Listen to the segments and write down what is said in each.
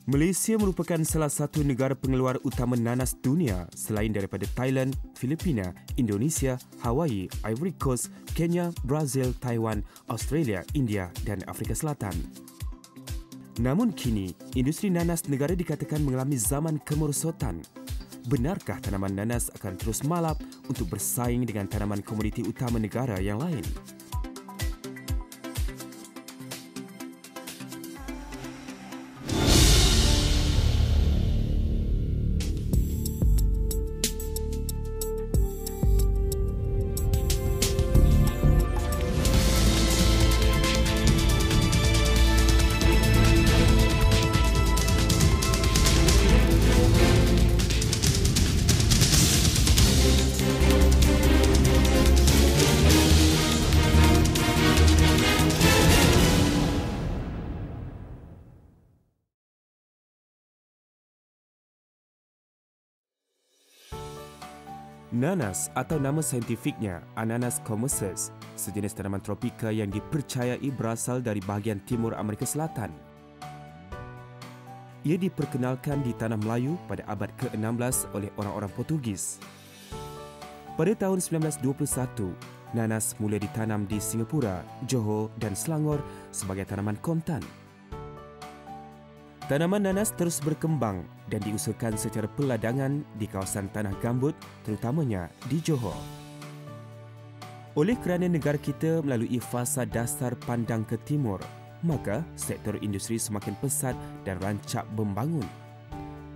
Malaysia merupakan salah satu negara pengeluar utama nanas dunia selain daripada Thailand, Filipina, Indonesia, Hawaii, Ivory Coast, Kenya, Brazil, Taiwan, Australia, India dan Afrika Selatan. Namun kini, industri nanas negara dikatakan mengalami zaman kemerosotan. Benarkah tanaman nanas akan terus malap untuk bersaing dengan tanaman komoditi utama negara yang lain? Nanas atau nama saintifiknya Ananas commusus, sejenis tanaman tropika yang dipercayai berasal dari bahagian timur Amerika Selatan. Ia diperkenalkan di tanah Melayu pada abad ke-16 oleh orang-orang Portugis. Pada tahun 1921, nanas mula ditanam di Singapura, Johor dan Selangor sebagai tanaman kontan. Tanaman nanas terus berkembang dan diusahakan secara perladangan di kawasan tanah gambut, terutamanya di Johor. Oleh kerana negara kita melalui fasa dasar pandang ke timur, maka sektor industri semakin pesat dan rancak membangun.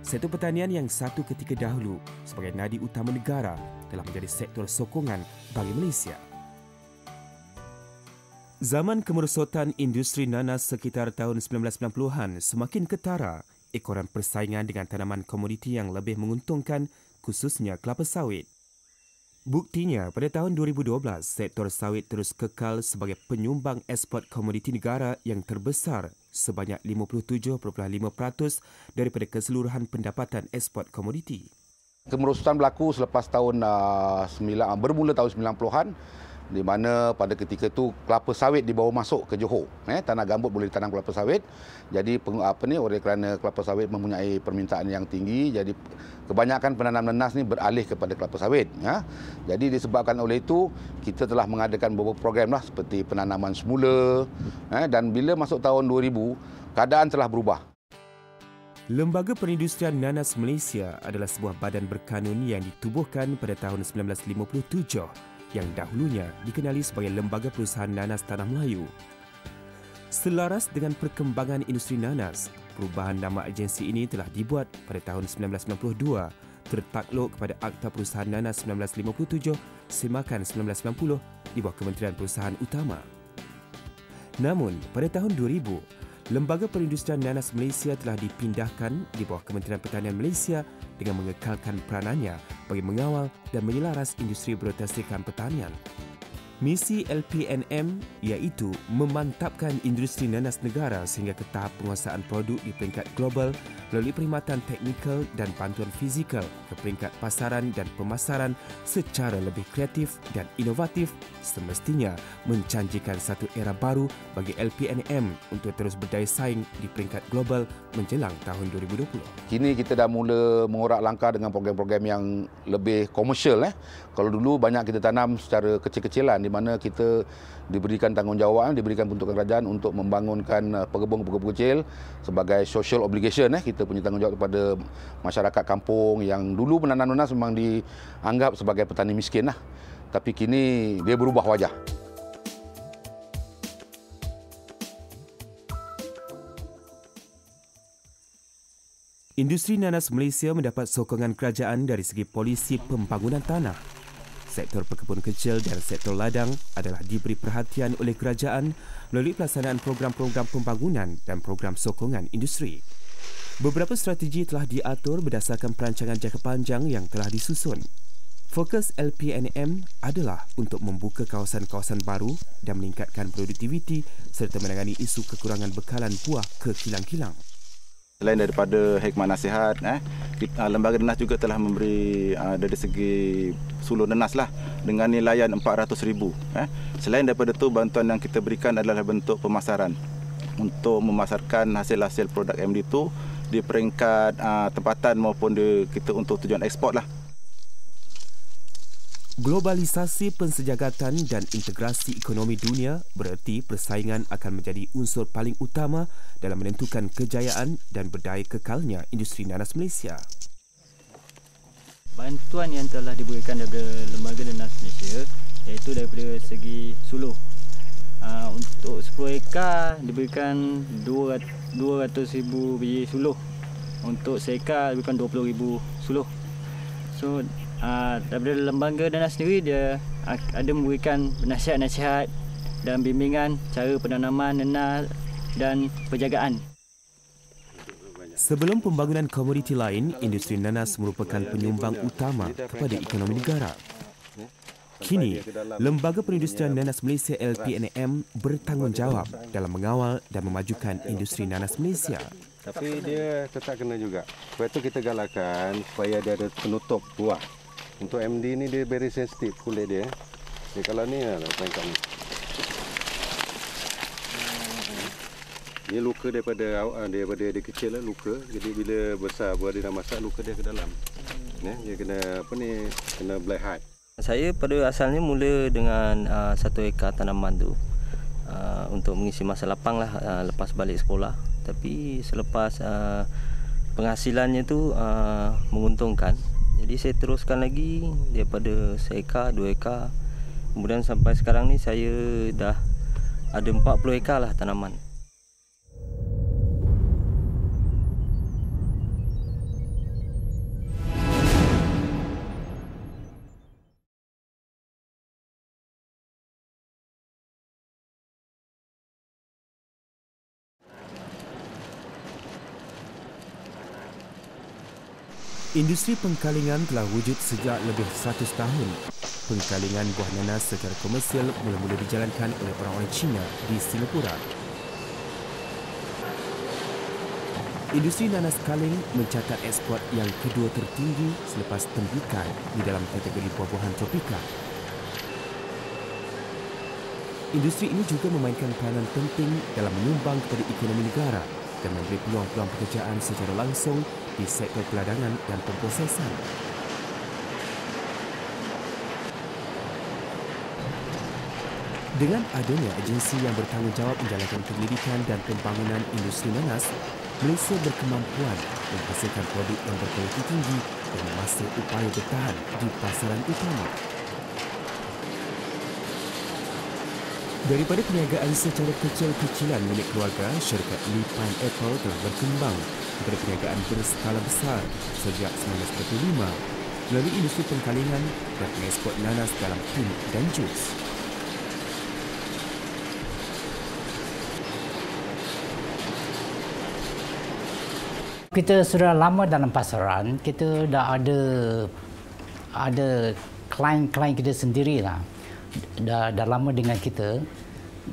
Sektor pertanian yang satu ketika dahulu sebagai nadi utama negara telah menjadi sektor sokongan bagi Malaysia. Zaman kemerosotan industri nanas sekitar tahun 1990-an semakin ketara ekoran persaingan dengan tanaman komoditi yang lebih menguntungkan, khususnya kelapa sawit. Buktinya, pada tahun 2012, sektor sawit terus kekal sebagai penyumbang eksport komoditi negara yang terbesar sebanyak 57.5% daripada keseluruhan pendapatan eksport komoditi. Kemerosotan berlaku selepas tahun bermula tahun 90-an, di mana pada ketika itu kelapa sawit dibawa masuk ke Johor. Tanah gambut boleh ditanam kelapa sawit. Jadi oleh kerana kelapa sawit mempunyai permintaan yang tinggi, jadi kebanyakan penanam nanas ni beralih kepada kelapa sawit. Jadi disebabkan oleh itu, kita telah mengadakan beberapa program seperti penanaman semula, dan bila masuk tahun 2000, keadaan telah berubah. Lembaga Perindustrian Nanas Malaysia adalah sebuah badan berkanun yang ditubuhkan pada tahun 1957 yang dahulunya dikenali sebagai Lembaga Perusahaan Nanas Tanah Melayu. Selaras dengan perkembangan industri nanas, perubahan nama agensi ini telah dibuat pada tahun 1992, tertakluk kepada Akta Perusahaan Nanas 1957, Semakan 1990 di bawah Kementerian Perusahaan Utama. Namun, pada tahun 2000, Lembaga Perindustrian Nanas Malaysia telah dipindahkan di bawah Kementerian Pertanian Malaysia dengan mengekalkan peranannya bagi mengawal dan menyelaras industri berorientasikan pertanian. Misi LPNM iaitu memantapkan industri nanas negara sehingga ke tahap penguasaan produk di peringkat global melalui perkhidmatan teknikal dan bantuan fizikal ke peringkat pasaran dan pemasaran secara lebih kreatif dan inovatif, semestinya menjanjikan satu era baru bagi LPNM untuk terus berdaya saing di peringkat global menjelang tahun 2020. Kini kita dah mula mengorak langkah dengan program-program yang lebih komersial. Kalau dulu banyak kita tanam secara kecil-kecilan di mana kita diberikan tanggungjawab, diberikan peruntukan kerajaan untuk membangunkan pengebun-pengebun kecil sebagai social obligation. Kita punya tanggungjawab kepada masyarakat kampung yang dulu menanam nanas memang dianggap sebagai petani miskin. Tapi kini dia berubah wajah. Industri nanas Malaysia mendapat sokongan kerajaan dari segi polisi pembangunan tanah. Sektor pekebun kecil dan sektor ladang adalah diberi perhatian oleh kerajaan melalui pelaksanaan program-program pembangunan dan program sokongan industri. Beberapa strategi telah diatur berdasarkan perancangan jangka panjang yang telah disusun. Fokus LPNM adalah untuk membuka kawasan-kawasan baru dan meningkatkan produktiviti serta menangani isu kekurangan bekalan buah ke kilang-kilang. Selain daripada hikmat nasihat, Lembaga Nanas juga telah memberi dari segi sulur nanas dengan nilaian 400,000. Selain daripada itu, bantuan yang kita berikan adalah bentuk pemasaran untuk memasarkan hasil-hasil produk MD itu di peringkat tempatan maupun kita untuk tujuan ekspor lah. Globalisasi pensejagatan dan integrasi ekonomi dunia bererti persaingan akan menjadi unsur paling utama dalam menentukan kejayaan dan berdaya kekalnya industri nanas Malaysia. Bantuan yang telah diberikan daripada Lembaga Nanas Malaysia iaitu daripada segi suluh. Untuk 10 ekar diberikan 200,000 biji suluh. Untuk seekar diberikan 20,000 suluh. So daripada Lembaga Nanas sendiri dia ada memberikan nasihat-nasihat dan bimbingan cara penanaman nanas dan penjagaan. Sebelum pembangunan komoditi lain, industri nanas merupakan penyumbang utama kepada ekonomi negara. Kini, Lembaga Perindustrian Nanas Malaysia LPNM bertanggungjawab dalam mengawal dan memajukan industri nanas Malaysia. Tapi dia tetap kena juga. Sebab itu kita galakkan supaya dia ada penutup buah. Untuk MD ni dia very sensitif kulit dia. Dia kalau ni tengok ni. Dia luka daripada dia kecil lah luka. Jadi bila besar buah dia dah masak luka dia ke dalam. Dia kena kena black heart. Saya pada asalnya mula dengan 1 ekar tanaman tu untuk mengisi masa lapang lah lepas balik sekolah. Tapi selepas penghasilannya tu menguntungkan, jadi saya teruskan lagi daripada 1 ekar, 2 ekar. Kemudian sampai sekarang ni saya dah ada 40 ekar lah tanaman. Industri pengkalingan telah wujud sejak lebih 100 tahun. Pengkalingan buah nanas secara komersial mula-mula dijalankan oleh orang-orang Cina di Singapura. Industri nanas kaling mencatat ekspor yang kedua tertinggi selepas tembikan di dalam kategori buah-buahan tropika. Industri ini juga memainkan peranan penting dalam menyumbang kepada ekonomi negara dan memberi peluang-peluang pekerjaan secara langsung di sektor peladangan dan pemprosesan. Dengan adanya agensi yang bertanggungjawab menjalankan penyelidikan dan pembangunan industri nanas, Malaysia berkemampuan menghasilkan produk yang berkualiti tinggi dan masa upaya bertahan di pasaran utama. Daripada perniagaan secara kecil-kecilan milik keluarga, syarikat Lee Pineapple telah berkembang kepada perniagaan berskala besar sejak 1945 melalui industri pengkalingan dan pengeksport nanas dalam tin dan jus. Kita sudah lama dalam pasaran, kita dah ada klien-klien kita sendirilah. Dah lama dengan kita.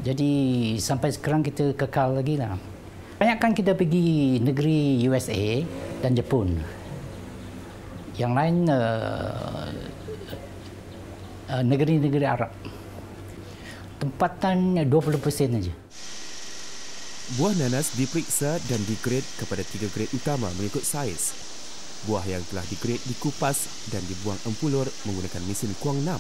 Jadi sampai sekarang kita kekal lagi lah. Banyakkan kita pergi negeri USA dan Jepun. Yang lain negeri-negeri Arab. Tempatan 20% saja. Buah nanas diperiksa dan digrade kepada 3 grade utama mengikut saiz. Buah yang telah digrade dikupas dan dibuang empulur menggunakan mesin kuang 6.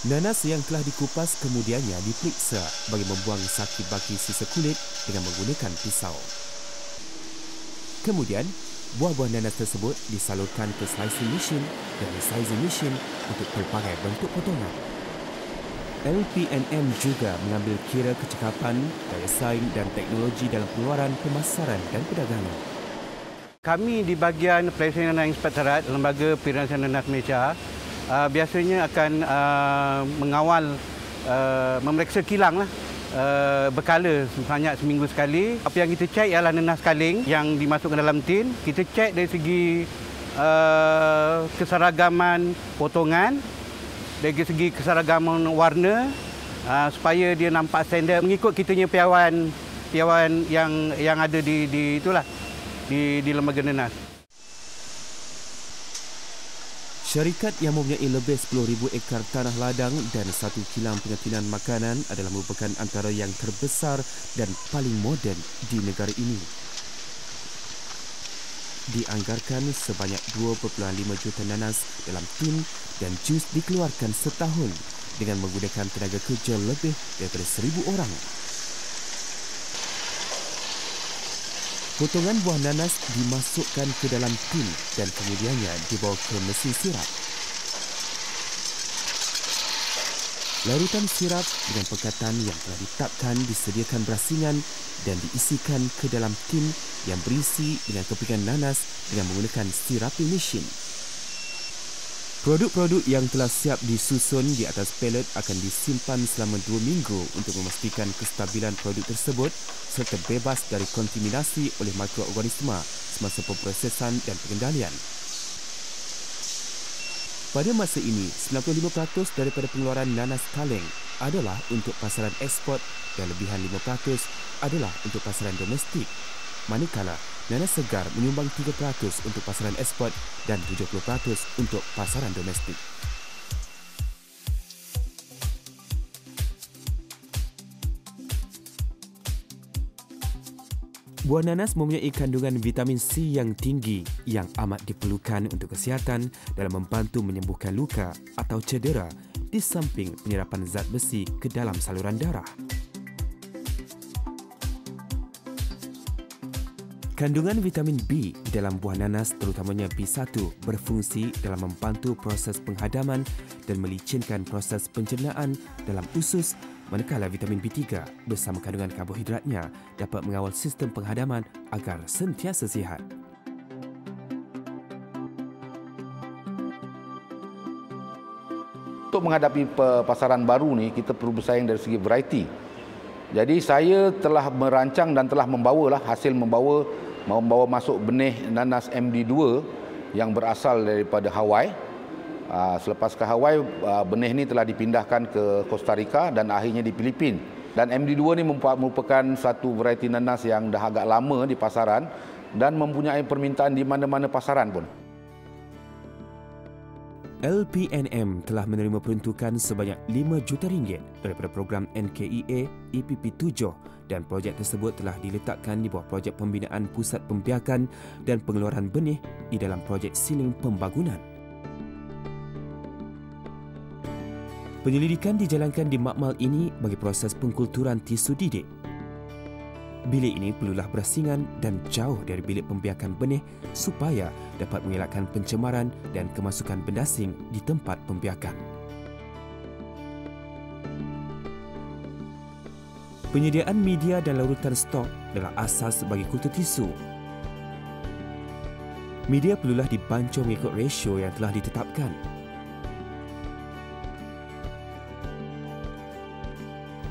Nanas yang telah dikupas kemudiannya diperiksa bagi membuang saki-baki sisa kulit dengan menggunakan pisau. Kemudian, buah-buah nanas tersebut disalurkan ke slicing machine dan resizing machine untuk pelbagai bentuk potongan. LPNM juga mengambil kira kecekapan, daya saing dan teknologi dalam pengeluaran, pemasaran dan perdagangan. Kami di bahagian Perisian dan Inspektorat Lembaga Perindustrian Nanas Malaysia biasanya akan mengawal, memeriksa kilang lah, berkala sebanyak seminggu sekali. Apa yang kita cek ialah nanas kaling yang dimasukkan dalam tin. Kita cek dari segi keseragaman potongan, dari segi keseragaman warna, supaya dia nampak standard mengikut kitanya piawaian yang ada di Lembaga Nanas. Syarikat yang mempunyai lebih 10,000 ekar tanah ladang dan 1 kilang pengantinan makanan adalah merupakan antara yang terbesar dan paling moden di negara ini. dianggarkan sebanyak 2.5 juta nanas dalam tin dan jus dikeluarkan setahun dengan menggunakan tenaga kerja lebih daripada 1,000 orang. Potongan buah nanas dimasukkan ke dalam tin dan kemudiannya dibawa ke mesin sirap. Larutan sirap dengan pekatan yang telah ditetapkan disediakan berasingan dan diisikan ke dalam tin yang berisi dengan kepingan nanas dengan menggunakan sirapi mesin. Produk-produk yang telah siap disusun di atas palet akan disimpan selama 2 minggu untuk memastikan kestabilan produk tersebut serta bebas dari kontaminasi oleh mikroorganisma semasa pemprosesan dan pengendalian. Pada masa ini, 95% daripada pengeluaran nanas kaleng adalah untuk pasaran ekspor dan lebihan 5% adalah untuk pasaran domestik. Manakala, nanas segar menyumbang 3% untuk pasaran ekspor dan 70% untuk pasaran domestik. Buah nanas mempunyai kandungan vitamin C yang tinggi yang amat diperlukan untuk kesihatan dalam membantu menyembuhkan luka atau cedera di samping penyerapan zat besi ke dalam saluran darah. Kandungan vitamin B di dalam buah nanas terutamanya B1 berfungsi dalam membantu proses penghadaman dan melicinkan proses pencernaan dalam usus, manakala vitamin B3 bersama kandungan karbohidratnya dapat mengawal sistem penghadaman agar sentiasa sihat. Untuk menghadapi pasaran baru ni, kita perlu bersaing dari segi variety. Jadi saya telah merancang dan telah membawa masuk benih nanas MD2 yang berasal daripada Hawaii. Selepas ke Hawaii, benih ini telah dipindahkan ke Costa Rica dan akhirnya di Filipina. Dan MD2 ini merupakan satu variety nanas yang dah agak lama di pasaran dan mempunyai permintaan di mana-mana pasaran pun. LPNM telah menerima peruntukan sebanyak RM5 juta daripada program NKEA EPP7 dan projek tersebut telah diletakkan di bawah projek pembinaan Pusat Pembiakan dan Pengeluaran Benih di dalam projek Siling Pembangunan. Penyelidikan dijalankan di makmal ini bagi proses pengkulturan tisu didik. Bilik ini perlulah berasingan dan jauh dari bilik pembiakan benih supaya dapat mengelakkan pencemaran dan kemasukan benda asing di tempat pembiakan. Penyediaan media dan larutan stok adalah asas bagi kultur tisu. Media perlulah dibancung mengikut rasio yang telah ditetapkan.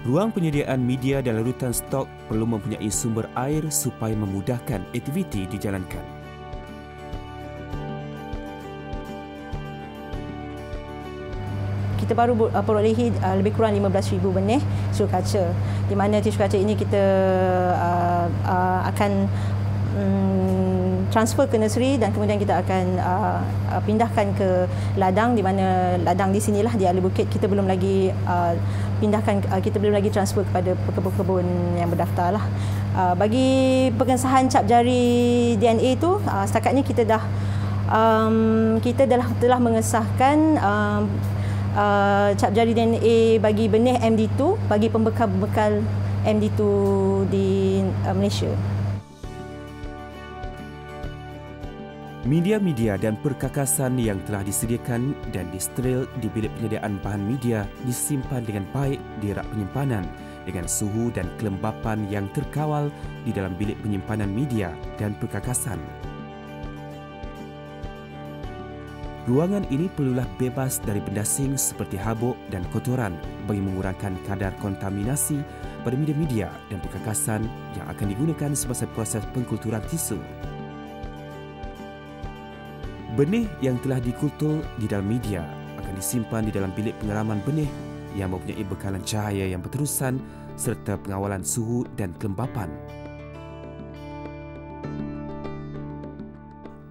Ruang penyediaan media dan larutan stok perlu mempunyai sumber air supaya memudahkan aktiviti dijalankan. Kita baru perolehi lebih kurang 15,000 benih tisu kaca, di mana tisu kaca ini kita akan transfer ke nursery dan kemudian kita akan pindahkan ke ladang, di mana ladang di sinilah di Ahli Bukit kita belum lagi kita belum lagi transfer kepada pekebun-kebun yang berdaftar lah. Bagi pengesahan cap jari DNA itu, setakat ini kita telah mengesahkan cap jari DNA bagi benih MD2 bagi pembekal MD2 di Malaysia. Media-media dan perkakasan yang telah disediakan dan disteril di bilik penyediaan bahan media disimpan dengan baik di rak penyimpanan dengan suhu dan kelembapan yang terkawal di dalam bilik penyimpanan media dan perkakasan. Ruangan ini perlulah bebas dari benda asing seperti habuk dan kotoran bagi mengurangkan kadar kontaminasi pada media-media dan perkakasan yang akan digunakan semasa proses pengkulturan tisu. Benih yang telah dikultur di dalam media akan disimpan di dalam bilik pengeraman benih yang mempunyai bekalan cahaya yang berterusan serta pengawalan suhu dan kelembapan.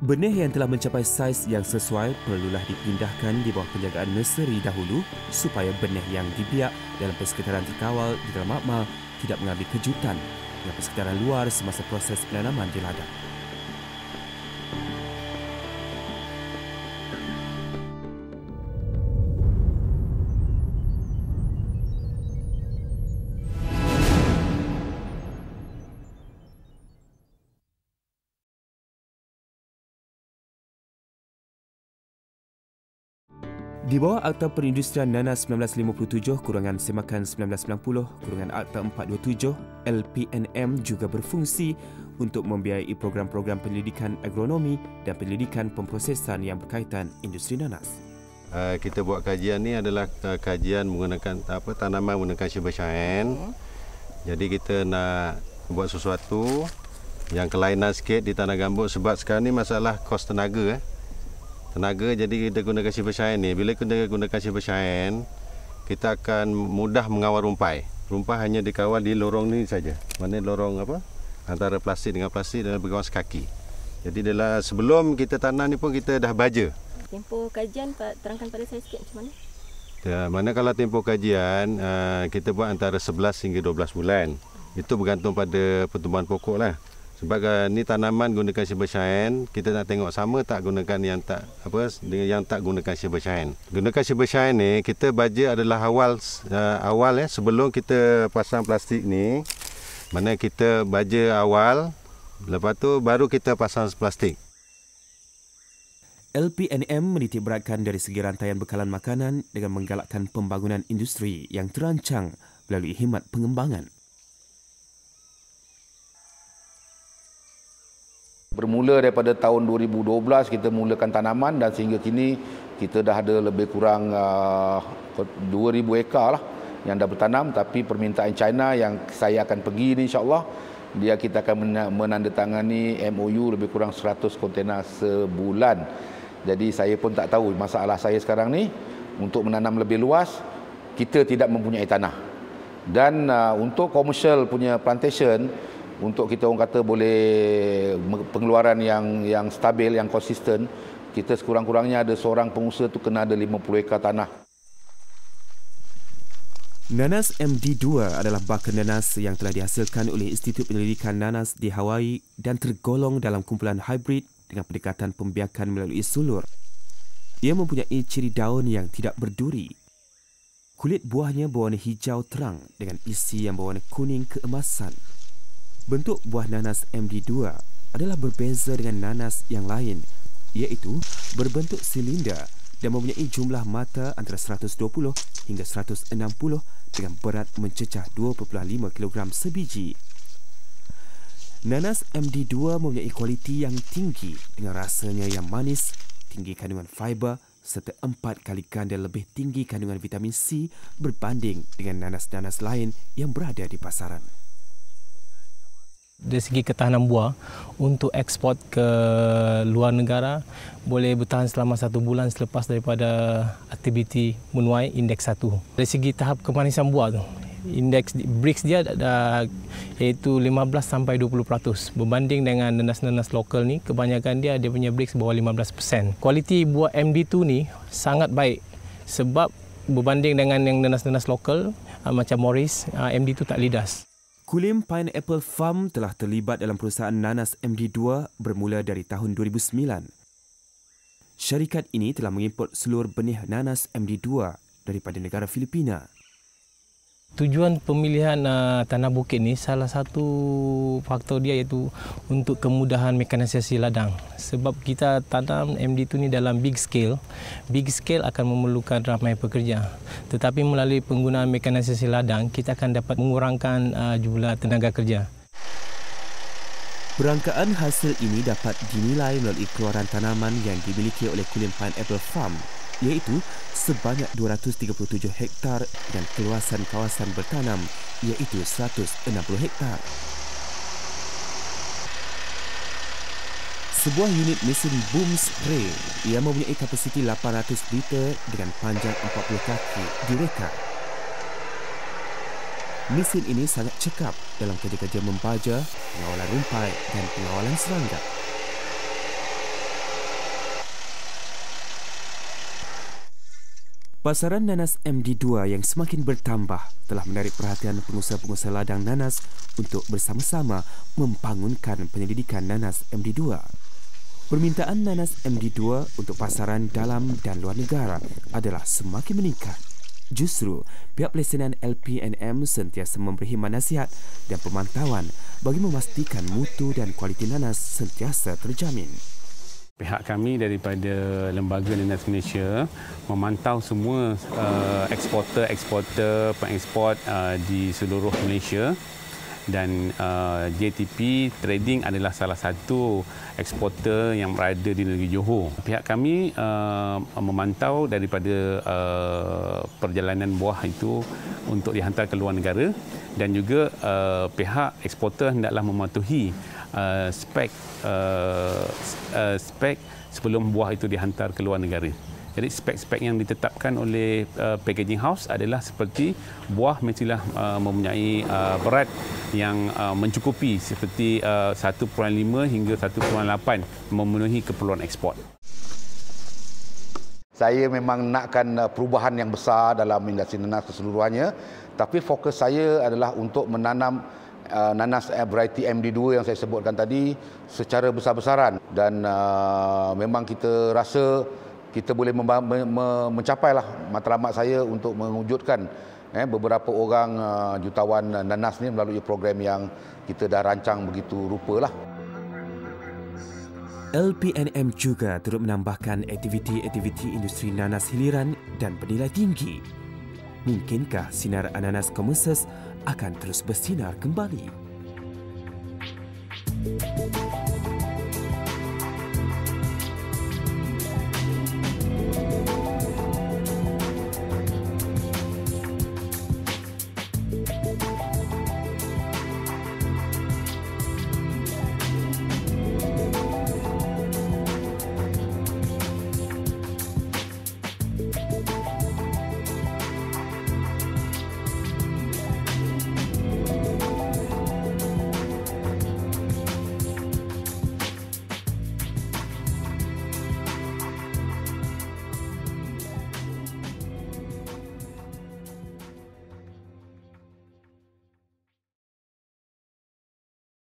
Benih yang telah mencapai saiz yang sesuai perlulah dipindahkan di bawah penjagaan nursery dahulu supaya benih yang dibiak dalam persekitaran terkawal di dalam makmal tidak mengambil kejutan dengan persekitaran luar semasa proses penanaman di ladang. Di bawah Akta Perindustrian Nanas 1957 kurangan Semakan 1990 kurangan Akta 427, LPNM juga berfungsi untuk membiayai program-program penyelidikan agronomi dan penyelidikan pemprosesan yang berkaitan industri nanas. Kita buat kajian ni adalah kajian menggunakan tanaman menggunakan Shiba-Shine. Jadi kita nak buat sesuatu yang kelainan sikit di tanah gambut sebab sekarang ni masalah kos tenaga. Tenaga, jadi kita gunakan Shiba-Shine ni. Bila kita gunakan Shiba-Shine, kita akan mudah mengawal rumpai. Rumpai hanya dikawal di lorong ni saja. Mana lorong apa? Antara plastik dengan plastik dan berkawan sekaki. Jadi dalam sebelum kita tanam ni pun kita dah baja. Tempoh kajian terangkan pada saya sikit macam mana? Manakala tempoh kajian kita buat antara 11 hingga 12 bulan. Itu bergantung pada pertumbuhan pokok lah. Sebab ni tanaman gunakan Shiba-Shine, kita nak tengok sama tak gunakan yang tak dengan yang tak gunakan Shiba-Shine. Gunakan Shiba-Shine ni kita baja adalah awal sebelum kita pasang plastik ni. Mana kita baja awal, lepas tu baru kita pasang plastik. LPNM menitikberatkan dari segi rantaian bekalan makanan dengan menggalakkan pembangunan industri yang terancang melalui khidmat pengembangan. Bermula daripada tahun 2012 kita mulakan tanaman dan sehingga kini kita dah ada lebih kurang 2,000 ekar lah yang dah bertanam, tapi permintaan China yang saya akan pergi ni insya-Allah kita akan menandatangani MOU lebih kurang 100 kontena sebulan. Jadi saya pun tak tahu, masalah saya sekarang ni untuk menanam lebih luas kita tidak mempunyai tanah. Dan untuk komersial punya plantation, untuk kita orang kata boleh pengeluaran yang stabil, yang konsisten, kita sekurang-kurangnya ada seorang pengusaha tu kena ada 50 ekar tanah. Nanas MD2 adalah bakal nanas yang telah dihasilkan oleh Institut Penyelidikan Nanas di Hawaii dan tergolong dalam kumpulan hybrid dengan pendekatan pembiakan melalui sulur. Ia mempunyai ciri daun yang tidak berduri. Kulit buahnya berwarna hijau terang dengan isi yang berwarna kuning keemasan. Bentuk buah nanas MD2 adalah berbeza dengan nanas yang lain, iaitu berbentuk silinder dan mempunyai jumlah mata antara 120 hingga 160 dengan berat mencecah 2.5 kg sebiji. Nanas MD2 mempunyai kualiti yang tinggi dengan rasanya yang manis, tinggi kandungan fiber serta 4 kali ganda lebih tinggi kandungan vitamin C berbanding dengan nanas-nanas lain yang berada di pasaran. Dari segi ketahanan buah, untuk ekspor ke luar negara boleh bertahan selama 1 bulan selepas daripada aktiviti menuai indeks 1. Dari segi tahap kemanisan buah tu, indeks Brix dia iaitu 15 sampai 20% berbanding dengan nanas-nanas lokal ni, kebanyakan dia punya Brix bawah 15%. Kualiti buah MD2 ni sangat baik sebab berbanding dengan yang nanas-nanas lokal macam Morris, MD2 tak lidas. Kulim Pineapple Farm telah terlibat dalam perusahaan nanas MD2 bermula dari tahun 2009. Syarikat ini telah mengimport seluruh benih nanas MD2 daripada negara Filipina. Tujuan pemilihan tanah bukit ni salah satu faktor dia iaitu untuk kemudahan mekanisasi ladang. Sebab kita tanam MD2 ni dalam big scale akan memerlukan ramai pekerja. Tetapi melalui penggunaan mekanisasi ladang, kita akan dapat mengurangkan jumlah tenaga kerja. Perangkaan hasil ini dapat dinilai melalui keluaran tanaman yang dimiliki oleh Kulim Pineapple Farm, iaitu sebanyak 237 hektar dan keluasan kawasan bertanam iaitu 160 hektar. Sebuah unit mesin boom spray ia mempunyai kapasiti 800 liter dengan panjang 40 kaki direka. Mesin ini sangat cekap dalam kerja-kerja membaja, pengawalan rumpai dan pengawalan serangga. Pasaran nanas MD2 yang semakin bertambah telah menarik perhatian pengusaha-pengusaha ladang nanas untuk bersama-sama membangunkan penyelidikan nanas MD2. Permintaan nanas MD2 untuk pasaran dalam dan luar negara adalah semakin meningkat. Justru, pihak pelesenan LPNM sentiasa memberi khidmat nasihat dan pemantauan bagi memastikan mutu dan kualiti nanas sentiasa terjamin. Pihak kami daripada Lembaga Nanas Malaysia memantau semua eksporter, pengeksport di seluruh Malaysia, dan JTP Trading adalah salah satu eksporter yang berada di negeri Johor. Pihak kami memantau daripada perjalanan buah itu untuk dihantar ke luar negara, dan juga pihak eksporter hendaklah mematuhi spek sebelum buah itu dihantar ke luar negara. Jadi spek-spek yang ditetapkan oleh packaging house adalah seperti buah mestilah mempunyai berat yang mencukupi seperti 1.5 hingga 1.8 memenuhi keperluan ekspor. Saya memang nakkan perubahan yang besar dalam industri nanas keseluruhannya, tapi fokus saya adalah untuk menanam nanas variety MD2 yang saya sebutkan tadi secara besar-besaran, dan memang kita rasa kita boleh mencapailah matlamat saya untuk mewujudkan beberapa orang jutawan nanas ni melalui program yang kita dah rancang begitu rupalah. LPNM juga turut menambahkan aktiviti-aktiviti industri nanas hiliran dan bernilai tinggi. Mungkinkah sinar ananas komersial akan terus bersinar kembali?